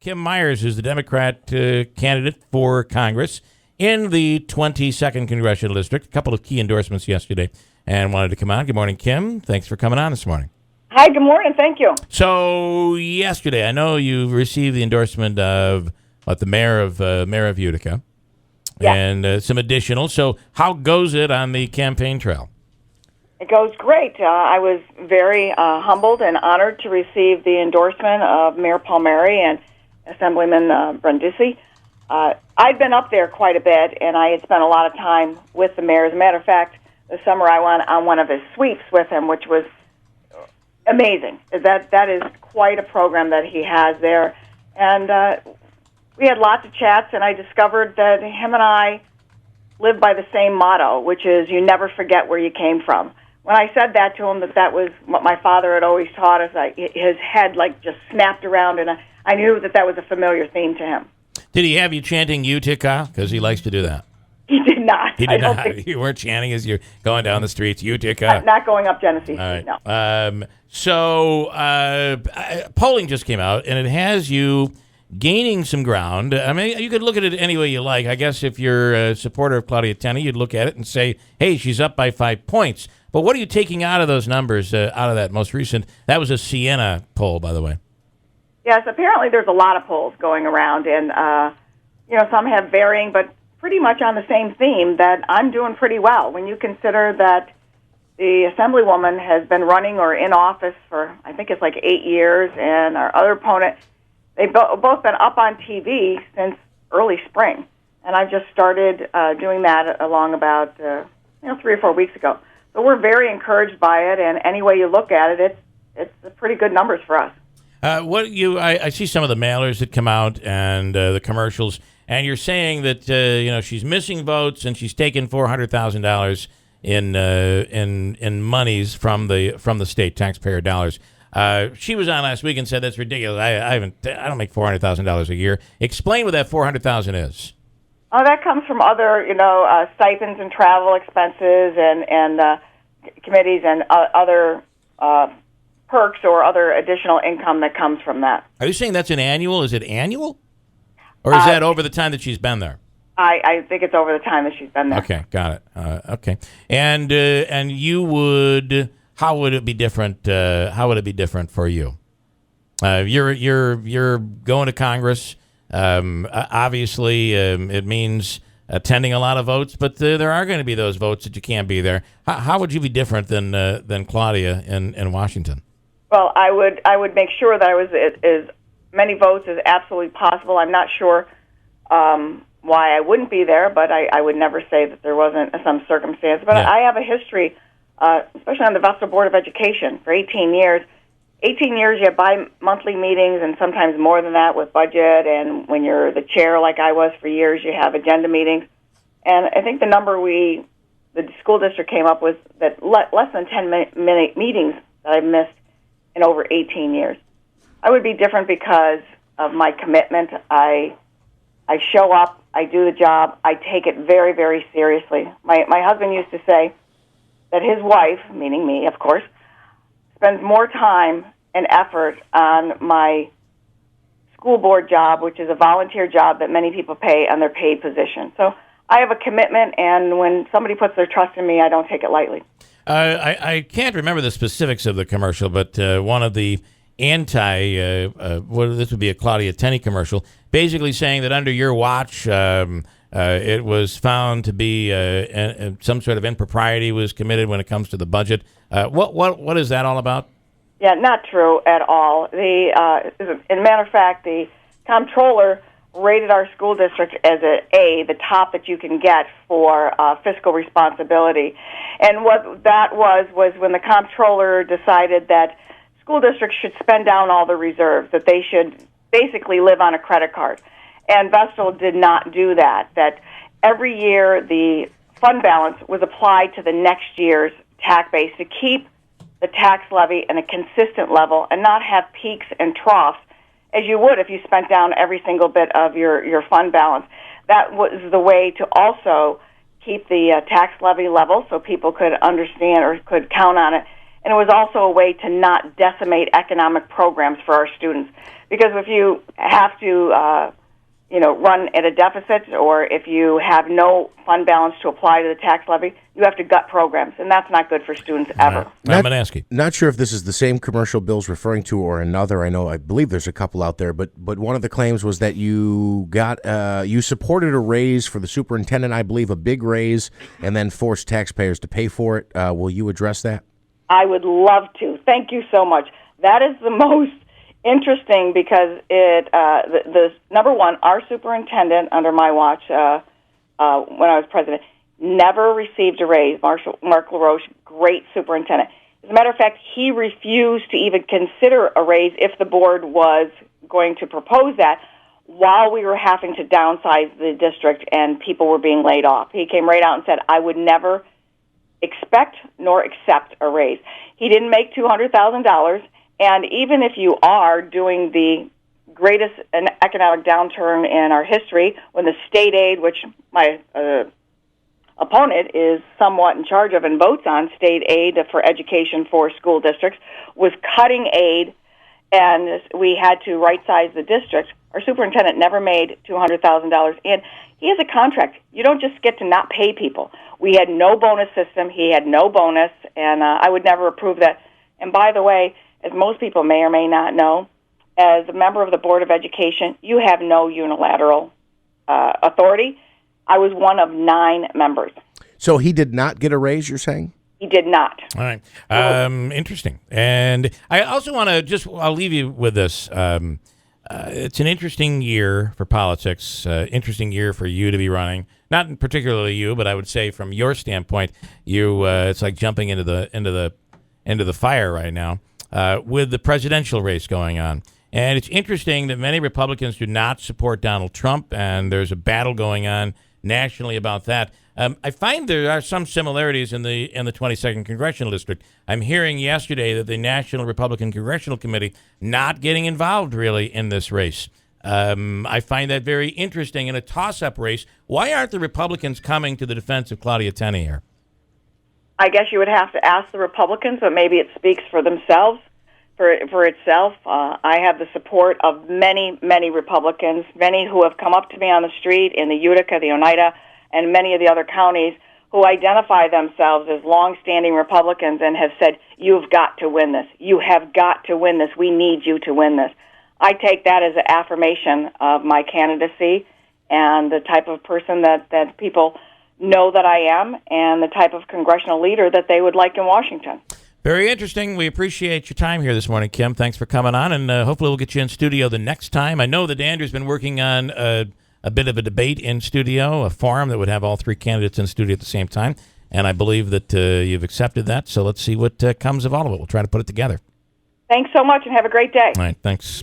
Kim Myers, who's the Democrat candidate for Congress in the 22nd Congressional District. A couple of key endorsements yesterday and wanted to come on. Good morning, Kim. Thanks for coming on this morning. Hi, good morning. Thank you. So yesterday, I know you received the endorsement of the mayor of Utica, and some additional. So how goes it on the campaign trail? It goes great. I was very humbled and honored to receive the endorsement of Mayor Palmieri and Assemblyman Brindisi. I'd been up there quite a bit, and I had spent a lot of time with the mayor. As a matter of fact, this summer I went on one of his sweeps with him, which was amazing. That is quite a program that he has there. And we had lots of chats, and I discovered that him and I live by the same motto, which is you never forget where you came from. When I said that to him, that was what my father had always taught us, his head just snapped around, and I knew that was a familiar theme to him. Did he have you chanting Utica? Because he likes to do that. He did not. He did not. You weren't chanting as you're going down the streets, Utica. Not going up Genesee Street, right. No. So polling just came out, and it has you gaining some ground. I mean, you could look at it any way you like. I guess if you're a supporter of Claudia Tenney, you'd look at it and say, hey, she's up by 5 points. But what are you taking out of those numbers, out of that most recent? That was a Siena poll, by the way. Yes, apparently there's a lot of polls going around, and some have varying, but pretty much on the same theme that I'm doing pretty well. When you consider that the Assemblywoman has been running or in office for, I think it's 8 years, and our other opponent, they've both been up on TV since early spring, and I've just started doing that along about 3 or 4 weeks ago. So we're very encouraged by it, and any way you look at it, it's pretty good numbers for us. I see some of the mailers that come out and the commercials, and you're saying that she's missing votes and she's taking $400,000 in monies from the state taxpayer dollars. She was on last week and said that's ridiculous. I don't make $400,000 a year. Explain what that $400,000 is. Oh, that comes from other, stipends and travel expenses and committees and other perks or other additional income that comes from that. Are you saying that's an annual? Is it annual? Or is that over the time that she's been there? I think it's over the time that she's been there. Okay, got it. Okay. And you would... How would it be different? How would it be different for you? You're going to Congress. Obviously, it means attending a lot of votes, but there are going to be those votes that you can't be there. How would you be different than Claudia in Washington? Well, I would make sure that I was as many votes as absolutely possible. I'm not sure why I wouldn't be there, but I would never say that there wasn't some circumstance. But yeah. I have a history. Especially on the Vestal Board of Education for 18 years. 18 years, you have bi-monthly meetings and sometimes more than that with budget. And when you're the chair, like I was for years, you have agenda meetings. And I think the number the school district came up with that less than 10-minute meetings that I've missed in over 18 years. I would be different because of my commitment. I show up, I do the job, I take it very, very seriously. My husband used to say that his wife, meaning me, of course, spends more time and effort on my school board job, which is a volunteer job that many people pay on their paid position. So I have a commitment, and when somebody puts their trust in me, I don't take it lightly. I can't remember the specifics of the commercial, but one of the this would be a Claudia Tenney commercial, basically saying that under your watch, it was found to be some sort of impropriety was committed when it comes to the budget. What is that all about? Yeah, not true at all. As a matter of fact, the comptroller rated our school district as the top that you can get for fiscal responsibility. And what that was when the comptroller decided that school districts should spend down all the reserves, that they should basically live on a credit card. And Vestal did not do that, that every year the fund balance was applied to the next year's tax base to keep the tax levy at a consistent level and not have peaks and troughs as you would if you spent down every single bit of your fund balance. That was the way to also keep the tax levy level so people could understand or could count on it. and it was also a way to not decimate economic programs for our students. Because if you have to run at a deficit, or if you have no fund balance to apply to the tax levy, you have to gut programs, and that's not good for students ever. I'm going to ask you. Not sure if this is the same commercial Bill's referring to or another. I believe there's a couple out there, but one of the claims was that you supported a raise for the superintendent, I believe, a big raise, and then forced taxpayers to pay for it. Will you address that? I would love to. Thank you so much. That is the most interesting, because the number one, our superintendent under my watch when I was president never received a raise. Mark LaRoche, great superintendent. As a matter of fact, he refused to even consider a raise if the board was going to propose that, while we were having to downsize the district and people were being laid off. He came right out and said, I would never expect nor accept a raise. He didn't make $200,000. And even if you are doing the greatest economic downturn in our history, when the state aid, which my opponent is somewhat in charge of and votes on, state aid for education for school districts, was cutting aid, and we had to right-size the district, our superintendent never made $200,000. And he has a contract. You don't just get to not pay people. We had no bonus system. He had no bonus, and I would never approve that. And by the way, as most people may or may not know, as a member of the Board of Education, you have no unilateral authority. I was one of 9 members. So he did not get a raise, you're saying? He did not. All right. Interesting. And I also want to I'll leave you with this. It's an interesting year for politics, interesting year for you to be running. Not particularly you, but I would say from your standpoint, it's like jumping into the fire right now. With the presidential race going on. And it's interesting that many Republicans do not support Donald Trump, and there's a battle going on nationally about that. I find there are some similarities in the 22nd Congressional District. I'm hearing yesterday that the National Republican Congressional Committee not getting involved really in this race. I find that very interesting in a toss-up race. Why aren't the Republicans coming to the defense of Claudia Tenney here? I guess you would have to ask the Republicans, but maybe it speaks for themselves, for itself. I have the support of many, many Republicans, many who have come up to me on the street in the Utica, the Oneida, and many of the other counties who identify themselves as long-standing Republicans and have said, you've got to win this. You have got to win this. We need you to win this. I take that as an affirmation of my candidacy and the type of person that people know that I am, and the type of congressional leader that they would like in Washington. Very interesting. We appreciate your time here this morning, Kim. Thanks for coming on, and hopefully we'll get you in studio the next time. I know that Andrew's been working on a bit of a debate in studio, a forum that would have all 3 candidates in studio at the same time, and I believe that you've accepted that, so let's see what comes of all of it. We'll try to put it together. Thanks so much, and have a great day. All right, thanks.